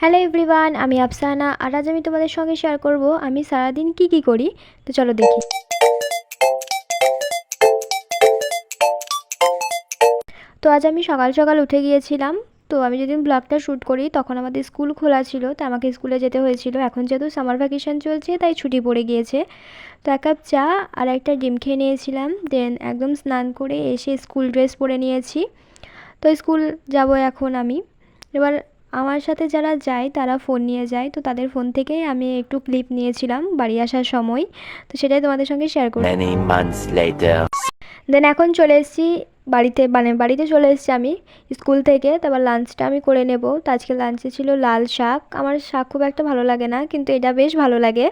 Hello everyone, আমি আফসানা। আর আজ আমি তোমাদের সঙ্গে শেয়ার করব আমি সারাদিন কি করি। তো চলো দেখি। তো আজ আমি সকাল সকাল উঠে গিয়েছিলাম। তো আমি যেদিন ব্লগটা শ্যুট করি তখন আমাদের স্কুল খোলা ছিল, তো আমাকে স্কুলে যেতে হয়েছিল। এখন যেহেতু সামার ভ্যাকেশন চলছে তাই ছুটি পড়ে গিয়েছে। তো এক কাপ চা আর একটা ডিম খেয়ে নিয়েছিলাম। দেন একদম স্নান করে এসে স্কুল ড্রেস পরে নিয়েছি। তো স্কুল যাব এখন আমি। এবার আমার সাথে যারা যায় তারা ফোন নিয়ে যায়, তো তাদের ফোন থেকেই আমি একটু ক্লিপ নিয়েছিলাম বাড়ি আসার সময়। তো সেটাই তোমাদের সঙ্গে শেয়ার করি। দেন এখন চলে এসেছি বাড়িতে, বাড়িতে চলে এসেছি আমি স্কুল থেকে। তারপর লাঞ্চটা আমি করে নেব। তো আজকে লাঞ্চে ছিল লাল শাক। আমার শাক খুব একটা ভালো লাগে না, কিন্তু এটা বেশ ভালো লাগে।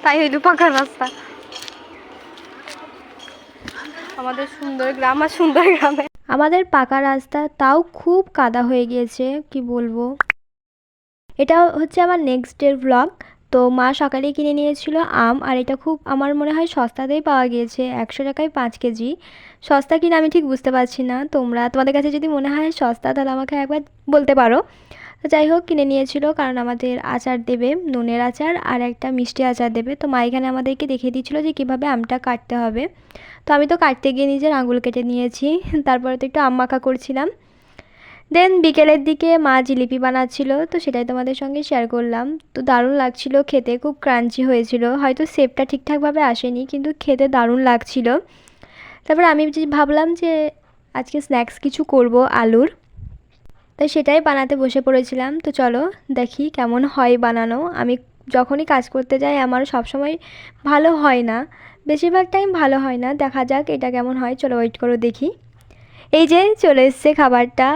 তাই হইল পাকা রাস্তা আমাদের সুন্দর গ্রাম আর সুন্দর গ্রামে আমাদের পাকা রাস্তা, তাও খুব কাদা হয়ে গিয়েছে, কি বলবো। এটা হচ্ছে আমার নেক্সট ডের ব্লগ। তো মা সকালে কিনে নিয়েছিল আম, আর এটা খুব আমার মনে হয় সস্তাতেই পাওয়া গিয়েছে, 100 টাকায় 5 কেজি। সস্তা কিনা আমি ঠিক বুঝতে পারছি না, তোমাদের কাছে যদি মনে হয় সস্তা তাহলে আমাকে একবার বলতে পারো। তো যাই হোক, কিনে নিয়েছিল কারণ আমাদের আচার দেবে, নুনের আচার আর একটা মিষ্টি আচার দেবে। তো মা এখানে আমাদেরকে দেখিয়ে দিচ্ছিলো যে কীভাবে আমটা কাটতে হবে। তো আমি তো কাটতে গিয়ে নিজের আঙুল কেটে নিয়েছি। তারপরে তো একটু আম মাখা করছিলাম। দেন বিকেলের দিকে মা জিলিপি বানাচ্ছিল, তো সেটাই তোমাদের সঙ্গে শেয়ার করলাম। তো দারুণ লাগছিল খেতে, খুব ক্রাঞ্চি হয়েছিল। হয়তো শেপটা ঠিকঠাকভাবে আসেনি, কিন্তু খেতে দারুণ লাগছিল। তারপর আমি ভাবলাম যে আজকে স্ন্যাক্স কিছু করব আলুর, তাই সেটাই বানাতে বসে পড়েছিলাম। তো চলো দেখি কেমন হয় বানানো। আমি যখনই কাজ করতে যাই আমার সবসময় ভালো হয় না, বেশিরভাগ টাইম ভালো হয় না। দেখা যাক এটা কেমন হয়, চলো ওয়েট করো দেখি। এই যে চলে এসছে খাবারটা,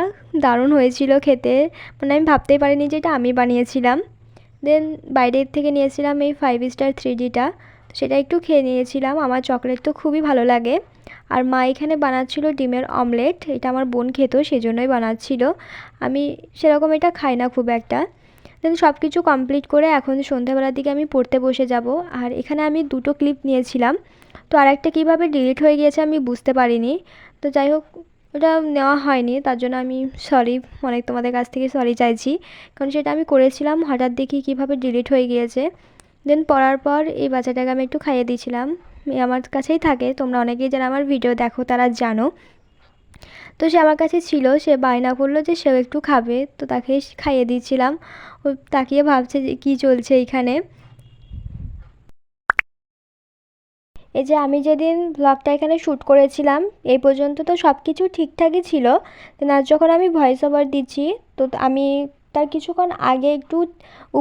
দারুণ হয়েছিল খেতে। মানে আমি ভাবতেই পারিনি যে এটা আমি বানিয়েছিলাম। দেন বাইরের থেকে নিয়েছিলাম এই 5 স্টার 3Dটা, সেটা একটু খেয়ে নিয়েছিলাম। আমার চকলেট তো খুবই ভালো লাগে। আর মা এখানে বানাচ্ছিল ডিমের অমলেট, এটা আমার বোন খেত সেজন্যই বানাচ্ছিল। আমি সেরকম এটা খাই না খুব একটা। দেন সব কিছু কমপ্লিট করে এখন সন্ধ্যাবেলার দিকে আমি পড়তে বসে যাব। আর এখানে আমি 2টো ক্লিপ নিয়েছিলাম, তো আর একটা কীভাবে ডিলিট হয়ে গিয়েছে আমি বুঝতে পারিনি। তো যাই হোক, ওটা নেওয়া হয়নি, তার জন্য আমি সরি, অনেক তোমাদের কাছ থেকে সরি চাইছি। কারণ সেটা আমি করেছিলাম, হঠাৎ দেখি কীভাবে ডিলিট হয়ে গিয়েছে। দেন পড়ার পর এই বাচ্চাটাকে আমি একটু খাইয়ে দিয়েছিলাম। আমার কাছেই থাকে, তোমরা অনেকেই যারা আমার ভিডিও দেখো তারা জানো। তো সে আমার কাছে ছিল, সে বায়না করলো যে সেও একটু খাবে, তো তাকে খাইয়ে দিয়েছিলাম। ও তাকিয়ে ভাবছে যে কী চলছে এইখানে। এই যে আমি যেদিন ব্লগটা এখানে শ্যুট করেছিলাম এই পর্যন্ত তো সব কিছু ঠিকঠাকই ছিল। দেন আজ যখন আমি ভয়েস ওভার দিচ্ছি, তো আমি তার কিছুক্ষণ আগে একটু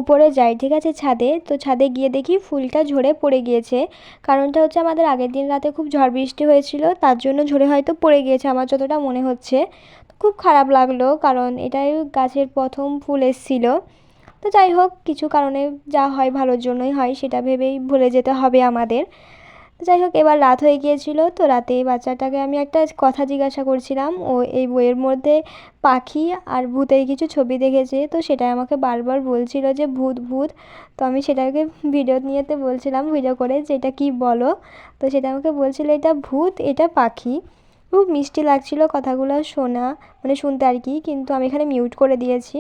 উপরে যাই, ঠিক আছে, ছাদে। তো ছাদে গিয়ে দেখি ফুলটা ঝরে পড়ে গিয়েছে। কারণটা হচ্ছে আমাদের আগের দিন রাতে খুব ঝড় বৃষ্টি হয়েছিল, তার জন্য ঝরে হয়তো পড়ে গিয়েছে আমার যতটা মনে হচ্ছে। খুব খারাপ লাগলো, কারণ এটাই গাছের প্রথম ফুল এসেছিলো। তো যাই হোক, কিছু কারণে যা হয় ভালোর জন্যই হয়, সেটা ভেবেই ভুলে যেতে হবে আমাদের। যাই হোক, এবার রাত হয়ে গিয়েছিল। তো রাতে এই বাচ্চাটাকে আমি একটা কথা জিজ্ঞাসা করছিলাম, ও এই বইয়ের মধ্যে পাখি আর ভূতের কিছু ছবি দেখেছে, তো সেটাই আমাকে বারবার বলছিল যে ভূত ভূত। তো আমি সেটাকে ভিডিও নিয়েতে বলছিলাম, ভিডিও করে যে এটা কী বলো। তো সেটা আমাকে বলছিল এটা ভূত, এটা পাখি। খুব মিষ্টি লাগছিল কথাগুলো শোনা, মানে শুনতে আর কি, কিন্তু আমি এখানে মিউট করে দিয়েছি।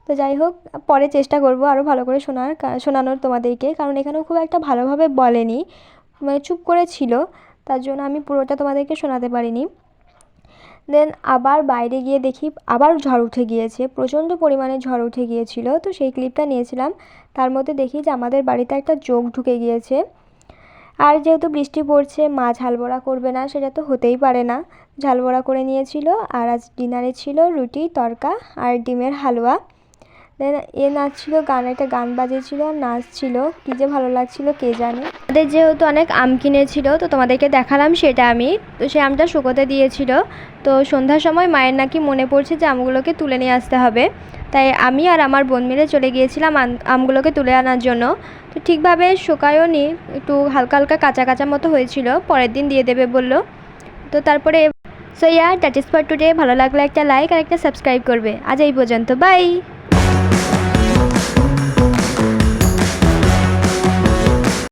তো যাই হোক, পরে চেষ্টা করব আরও ভালো করে শোনানোর তোমাদেরকে, কারণ এখানেও খুব একটা ভালোভাবে বলেনি, মানে চুপ করে ছিল, তার জন্য আমি পুরোটা তোমাদেরকে শোনাতে পারিনি। দেন আবার বাইরে গিয়ে দেখি আবার ঝড় উঠে গিয়েছে, প্রচণ্ড পরিমাণে ঝড় উঠে গিয়েছিল। তো সেই ক্লিপটা নিয়েছিলাম। তার মধ্যে দেখি যে আমাদের বাড়িতে একটা জোক ঢুকে গিয়েছে। আর যেহেতু বৃষ্টি পড়ছে, মা ঝাল বড়া করবে না সেটা তো হতেই পারে না, ঝাল বড়া করে নিয়েছিল। আর আজ ডিনারে ছিল রুটি তড়কা আর ডিমের হালুয়া। দেন নাচছিল, একটা গান বাজিয়েছিল আর নাচছিল, কী যে ভালো লাগছিল কে জানে। আমাদের যেহেতু অনেক আম কিনেছিল, তো তোমাদেরকে দেখালাম সেটা আমি। তো সে আমটা শুকোতে দিয়েছিল। তো সন্ধ্যার সময় মায়ের নাকি মনে পড়ছে যে আমগুলোকে তুলে নিয়ে আসতে হবে, তাই আমি আর আমার বোন মিলে চলে গিয়েছিলাম আমগুলোকে তুলে আনার জন্য। তো ঠিকভাবে শুকায়ও নি, একটু হালকা হালকা কাঁচা কাঁচা মতো হয়েছিল, পরের দিন দিয়ে দেবে বললো। তো তারপরে so that is for today. ভালো লাগলে একটা লাইক আর একটা সাবস্ক্রাইব করবে। আজ এই পর্যন্ত, বাই।